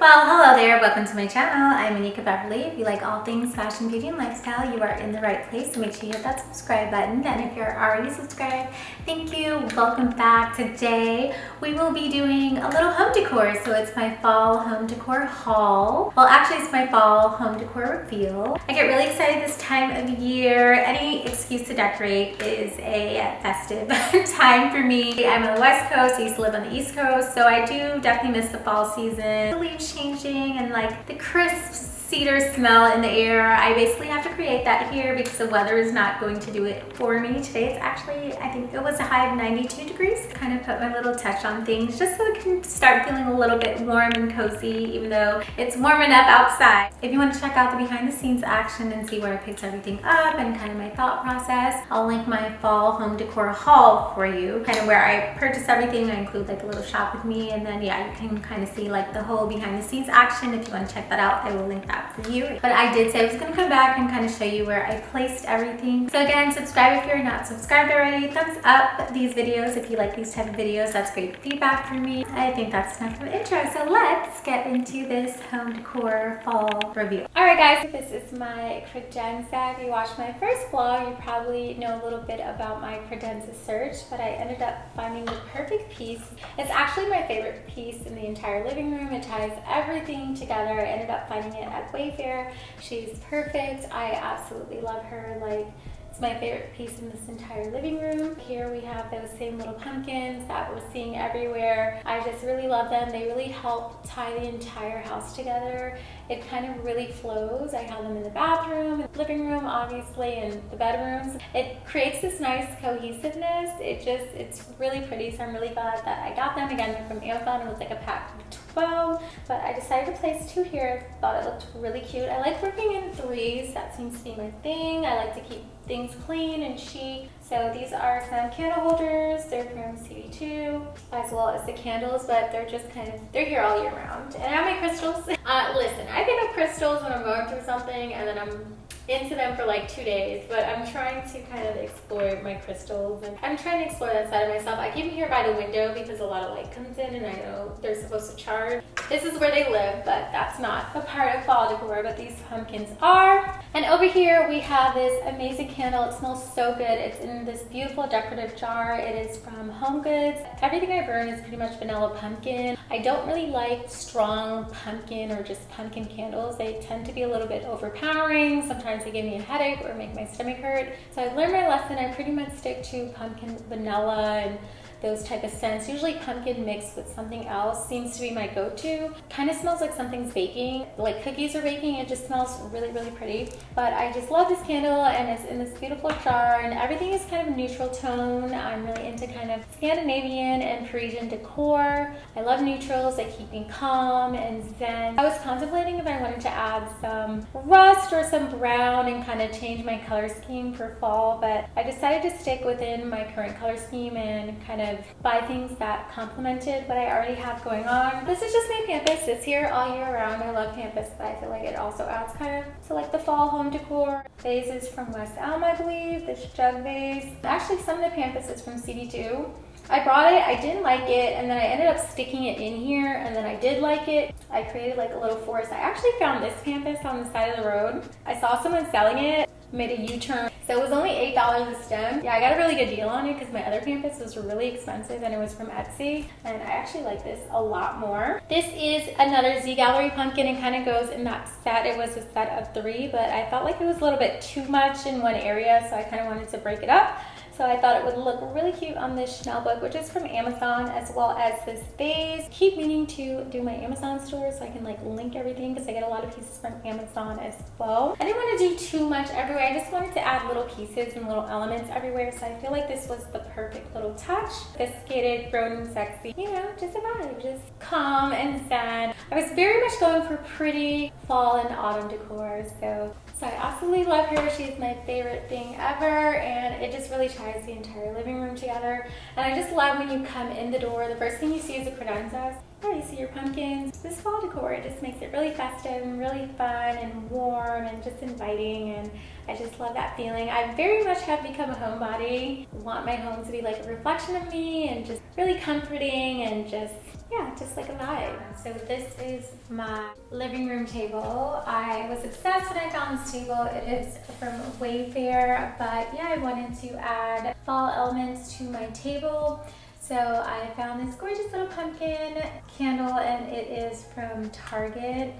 Well, hello there. Welcome to my channel. I'm Manika Beverly. If you like all things fashion, beauty, and lifestyle, you are in the right place. So make sure you hit that subscribe button. And if you're already subscribed, thank you. Welcome back. Today, we will be doing a little home decor. So it's my fall home decor haul. Well, actually, it's my fall home decor reveal. I get really excited this time of year. Any excuse to decorate is a festive time for me. I'm on the West Coast. I used to live on the East Coast. So I do definitely miss the fall season. The leaves changing and like the crisp cedar smell in the air. I basically have to create that here because the weather is not going to do it for me. Today it's actually, I think it was a high of 92 degrees. Kind of put my little touch on things just so it can start feeling a little bit warm and cozy, even though it's warm enough outside. If you want to check out the behind the scenes action and see where I picked everything up and kind of my thought process, I'll link my fall home decor haul for you, kind of where I purchased everything. I include like a little shop with me, and then yeah, you can kind of see like the whole behind the scenes action. If you want to check that out, I will link that for you. But I did say I was going to come back and kind of show you where I placed everything. So again, subscribe if you're not subscribed already. Thumbs up these videos if you like these type of videos. That's great feedback for me. I think that's enough of an intro. So let's get into this home decor fall review. Alright guys, this is my credenza. If you watched my first vlog, you probably know a little bit about my credenza search, but I ended up finding the perfect piece. It's actually my favorite piece in the entire living room. It ties everything together. I ended up finding it at Wayfair. She's perfect. I absolutely love her. Like, it's my favorite piece in this entire living room. Here we have those same little pumpkins that we're seeing everywhere. I just really love them. They really help tie the entire house together. It kind of really flows. I have them in the bathroom, living room, obviously, and the bedrooms. It creates this nice cohesiveness. It's really pretty, so I'm really glad that I got them. Again, they're from Amazon. It was like a pack of 12, but I decided to place 2 here. Thought it looked really cute. I like working in 3s. That seems to be my thing. I like to keep things clean and chic. So these are some candle holders. They're from CD2, as well as the candles, but they're just they're here all year round. And I have my crystals. Listen, I pick up crystals when I'm going through something and then I'm into them for like 2 days, but I'm trying to kind of explore my crystals, and I'm trying to explore that side of myself. I keep them here by the window because a lot of light comes in and I know they're supposed to charge. This is where they live, but that's not a part of fall decor, but these pumpkins are. And over here we have this amazing candle. It smells so good. It's in this beautiful decorative jar. It is from Home Goods. Everything I burn is pretty much vanilla pumpkin. I don't really like strong pumpkin or just pumpkin candles. They tend to be a little bit overpowering. Sometimes they give me a headache or make my stomach hurt. So I've learned my lesson. I pretty much stick to pumpkin, vanilla, and those type of scents. Usually pumpkin mixed with something else seems to be my go-to. Kind of smells like something's baking, like cookies are baking. It just smells really, really pretty. But I just love this candle, and it's in this beautiful jar, and everything is kind of neutral tone. I'm really into kind of Scandinavian and Parisian decor. I love neutrals. They keep me calm and zen. I was contemplating if I wanted to add some rust or some brown and kind of change my color scheme for fall, but I decided to stick within my current color scheme and kind of buy things that complemented what I already have going on. This is just my pampas. It's here all year round. I love pampas, but I feel like it also adds kind of to like the fall home decor. Vases from West Elm, I believe. This jug vase. Actually, some of the pampas is from CD2. I brought it, I didn't like it, and then I ended up sticking it in here, and then I did like it. I created like a little forest. I actually found this pampas on the side of the road. I saw someone selling it, made a U-turn. So it was only $8 a stem. Yeah, I got a really good deal on it because my other pampas was really expensive and it was from Etsy. And I actually like this a lot more. This is another Z Gallery pumpkin and kind of goes in that set. It was a set of 3, but I felt like it was a little bit too much in one area, so I kind of wanted to break it up. So I thought it would look really cute on this Chanel book, which is from Amazon, as well as this vase. Keep meaning to do my Amazon store so I can like link everything because I get a lot of pieces from Amazon as well. I didn't want to do too much everywhere. I just wanted to add little pieces and little elements everywhere. So I feel like this was the perfect little touch. Sophisticated, grown and sexy. You know, just a vibe, just calm and zen. I was very much going for pretty fall and autumn decor. So I absolutely love her. She's my favorite thing ever, and it just really ties the entire living room together. And I just love when you come in the door, the first thing you see is a credenza. Oh, you see your pumpkins. This fall decor, it just makes it really festive and really fun and warm and just inviting, and I just love that feeling. I very much have become a homebody. I want my home to be like a reflection of me and just really comforting and just, yeah, just like a vibe. So this is my living room table. I was obsessed when I found this table. It is from Wayfair, but yeah, I wanted to add fall elements to my table. So I found this gorgeous little pumpkin candle, and it is from Target.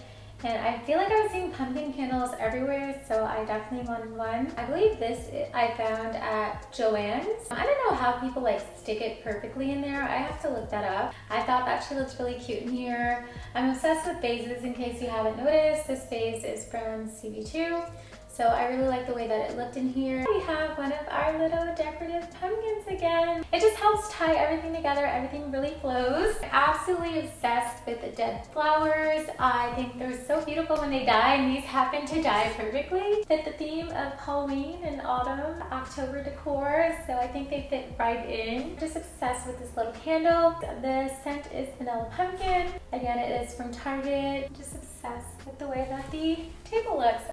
And I feel like I was seeing pumpkin candles everywhere, so I definitely wanted one. I believe this I found at Joann's. I don't know how people like stick it perfectly in there. I have to look that up. I thought that she looks really cute in here. I'm obsessed with vases, in case you haven't noticed. This vase is from CB2. So I really like the way that it looked in here. We have one of our little decorative pumpkins again. It just helps tie everything together. Everything really flows. I'm absolutely obsessed with the dead flowers. I think they're so beautiful when they die, and these happen to die perfectly. Fit the theme of Halloween and autumn, October decor, so I think they fit right in. Just obsessed with this little candle. The scent is vanilla pumpkin. Again, it is from Target. Just obsessed with the way that the table looks.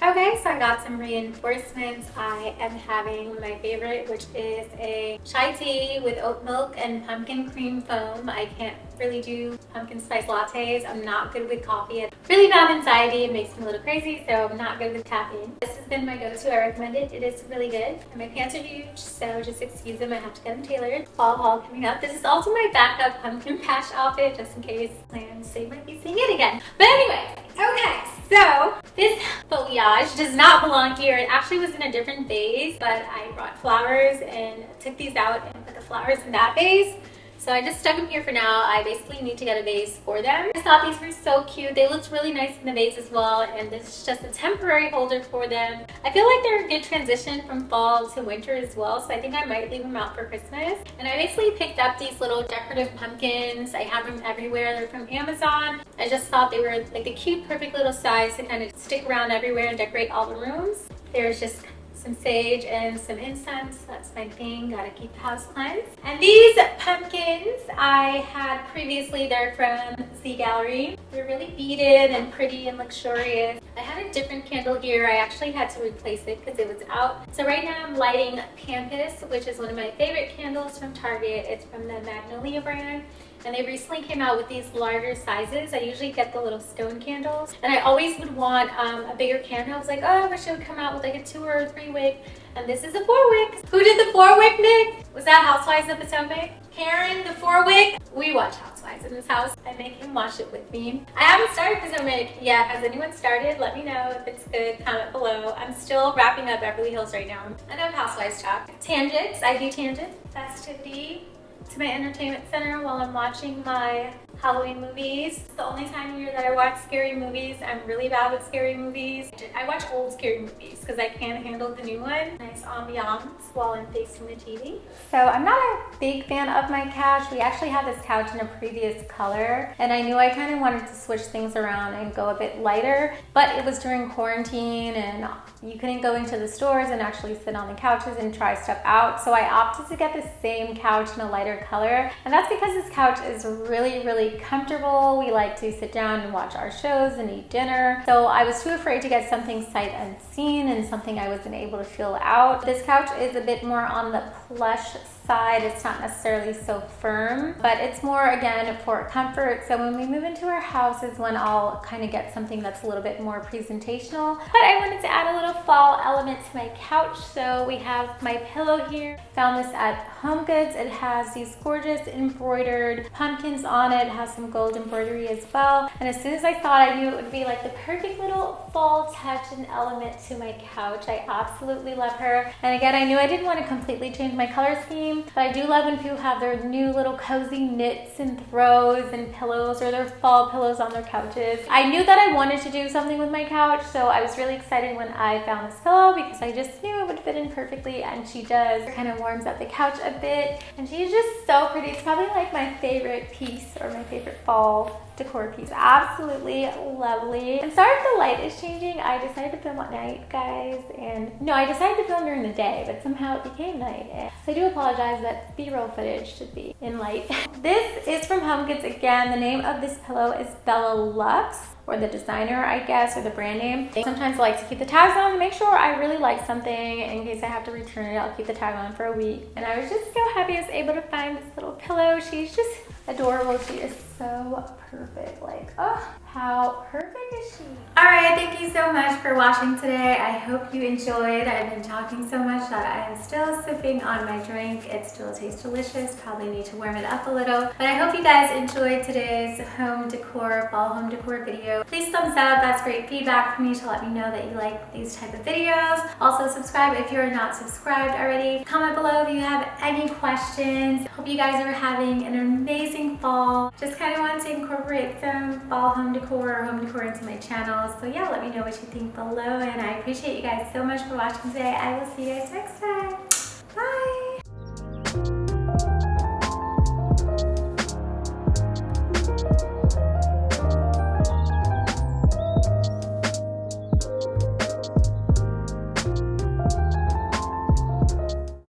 Okay, so I got some reinforcements. I am having my favorite, which is a chai tea with oat milk and pumpkin cream foam. I can't really do pumpkin spice lattes. I'm not good with coffee. It's really bad anxiety. It makes me a little crazy, so I'm not good with caffeine. This has been my go-to. I recommend it. It is really good. And my pants are huge, so just excuse them. I have to get them tailored. Fall haul coming up. This is also my backup pumpkin patch outfit, just in case plans say might be seeing it again. But anyway, okay. So this foliage does not belong here. It actually was in a different vase, but I brought flowers and took these out and put the flowers in that vase. So I just stuck them here for now. I basically need to get a vase for them. I thought these were so cute. They looked really nice in the vase as well, and this is just a temporary holder for them. I feel like they're a good transition from fall to winter as well, so I think I might leave them out for Christmas. And I basically picked up these little decorative pumpkins. I have them everywhere. They're from Amazon. I just thought they were like the cute, perfect little size to kind of stick around everywhere and decorate all the rooms. There's just some sage and some incense. That's my thing. Gotta keep the house cleansed. And these pumpkins I had previously. They're from Z Gallery. They're really beaded and pretty and luxurious. I had a different candle here. I actually had to replace it because it was out. So right now I'm lighting Pampas, which is one of my favorite candles from Target. It's from the Magnolia brand. And they recently came out with these larger sizes. I usually get the little stone candles, and I always would want a bigger candle. I was like, oh, I wish it would come out with like a 2 or 3 wick. And this is a 4 wick. Who did the 4 wick, Nick? Was that Housewives of Potomac? Karen, the 4 wick? We watch Housewives in this house. I make him watch it with me. I haven't started Potomac yet. Has anyone started? Let me know if it's good. Comment below. I'm still wrapping up Beverly Hills right now. Enough Housewives talk. Tangents. I do tangent festivity to my entertainment center while I'm watching my Halloween movies. It's the only time of year that I watch scary movies. I'm really bad with scary movies. I watch old scary movies because I can't handle the new one. Nice ambiance while I'm facing the TV. So I'm not a big fan of my couch. We actually had this couch in a previous color, and I knew I kind of wanted to switch things around and go a bit lighter, but it was during quarantine and you couldn't go into the stores and actually sit on the couches and try stuff out. So I opted to get the same couch in a lighter color, and that's because this couch is really comfortable. We like to sit down and watch our shows and eat dinner. So I was too afraid to get something sight unseen and something I wasn't able to feel out. This couch is a bit more on the plush side. It's not necessarily so firm, but it's more, again, for comfort. So when we move into our house is when I'll kind of get something that's a little bit more presentational. But I wanted to add a little fall element to my couch. So we have my pillow here. Found this at Home Goods. It has these gorgeous embroidered pumpkins on it. It has some gold embroidery as well. And as soon as I thought, I knew it would be like the perfect little fall touch and element to my couch. I absolutely love her. And again, I knew I didn't want to completely change my color scheme, but I do love when people have their new little cozy knits and throws and pillows, or their fall pillows on their couches. I knew that I wanted to do something with my couch, so I was really excited when I found this pillow because I just knew it would fit in perfectly, and she does. It kind of warms up the couch a bit, and she's just so pretty. It's probably like my favorite piece or my favorite fall decor piece. Absolutely lovely. I'm sorry if the light is changing. I decided to film at night, guys, and no, I decided to film during the day, but somehow it became night. So I do apologize that B-roll footage should be in light. This is from Home Goods again. The name of this pillow is Bella Lux, or the designer, I guess, or the brand name. Sometimes I like to keep the tags on to make sure I really like something. In case I have to return it, I'll keep the tag on for a week. And I was just so happy I was able to find this little pillow. She's just adorable. She is so perfect. Like, oh, how perfect is she? All right, thank you so much for watching today. I hope you enjoyed. I've been talking so much that I am still sipping on my drink. It still tastes delicious. Probably need to warm it up a little. But I hope you guys enjoyed today's home decor, fall home decor video. Please thumbs up. That's great feedback for me to let me know that you like these type of videos. Also subscribe if you're not subscribed already. Comment below if you have any questions. Hope you guys are having an amazing fall. Just kind of want to incorporate some fall home decor or home decor into my channel. So yeah, let me know what you think below, and I appreciate you guys so much for watching today. I will see you guys next time.